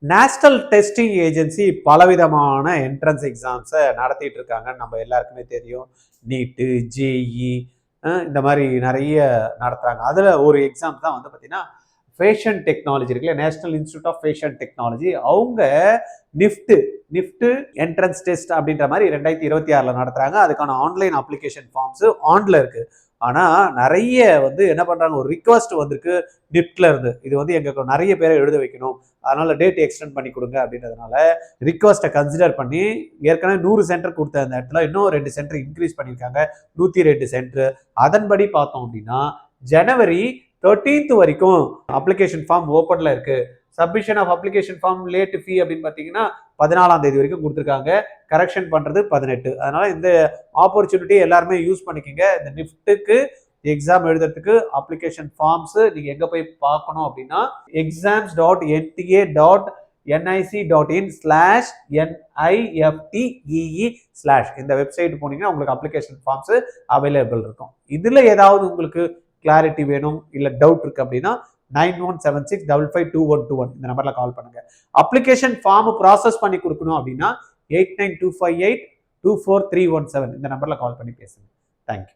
National testing agency பலவிதமான entrance எக்ஸாம்ஸை நடத்திட்டு இருக்காங்கன்னு நம்ம எல்லாருக்குமே தெரியும். நீட்டு, ஜேஇ இந்த மாதிரி நிறைய நடத்துகிறாங்க. அதில் ஒரு எக்ஸாம் தான் வந்து பார்த்தீங்கன்னா ஃபேஷன் டெக்னாலஜி இருக்குல்ல, national institute of fashion technology. அவங்க நிஃப்ட் என்ட்ரன்ஸ் டெஸ்ட் அப்படின்ற மாதிரி 2026 நடத்துகிறாங்க. அதுக்கான ஆன்லைன் அப்ளிகேஷன் ஃபார்ம்ஸு ஆன்ல இருக்குது. ஆனால் நிறைய வந்து என்ன பண்ணுறாங்க, ஒரு ரிக்வஸ்ட் வந்திருக்கு நிஃப்ட்ல இருந்து. இது வந்து எங்களுக்கு நிறைய பேரை எழுத வைக்கணும், அதனால டேட் எக்ஸ்டெண்ட் பண்ணி கொடுங்க அப்படின்றதுனால ரிக்வஸ்ட்டை கன்சிடர் பண்ணி ஏற்கனவே 100 சென்டர் கொடுத்த அந்த இடத்துல இன்னும் 2 சென்டர் இன்க்ரீஸ் பண்ணியிருக்காங்க, 102 சென்டர். அதன்படி பார்த்தோம் அப்படின்னா ஜனவரி 13th வரைக்கும் அப்ளிகேஷன் ஃபார்ம் ஓப்பன்ல இருக்கு. Submission of application form late fee அப்படின்னு பார்த்தீங்கன்னா 14ஆம் தேதி வரைக்கும் கொடுத்துருக்காங்க. கரெக்ஷன் பண்ணுறது 18. அதனால இந்த ஆப்பர்ச்சுனிட்டி எல்லாருமே யூஸ் பண்ணிக்கோங்க. இந்த நிஃப்ட்டுக்கு எக்ஸாம் எழுதுறதுக்கு அப்ளிகேஷன் ஃபார்ம்ஸ் நீங்கள் எங்கே போய் பார்க்கணும் அப்படின்னா exams.nta.nic.in/NIFTEE/ இந்த வெப்சைட் போனீங்கன்னா உங்களுக்கு அப்ளிகேஷன் ஃபார்ம்ஸ் அவைலபிள் இருக்கும். இதில் ஏதாவது உங்களுக்கு கிளாரிட்டி வேணும் இல்லை டவுட் இருக்கு அப்படின்னா 9176552121 இந்த நம்பர்ல கால் பண்ணுங்க. அப்ளிகேஷன் ஃபார்ம் ப்ராசஸ் பண்ணி கொடுக்கணும் அப்படின்னா 8925824317 இந்த நம்பர்ல கால் பண்ணி பேசுங்க. தேங்க்யூ.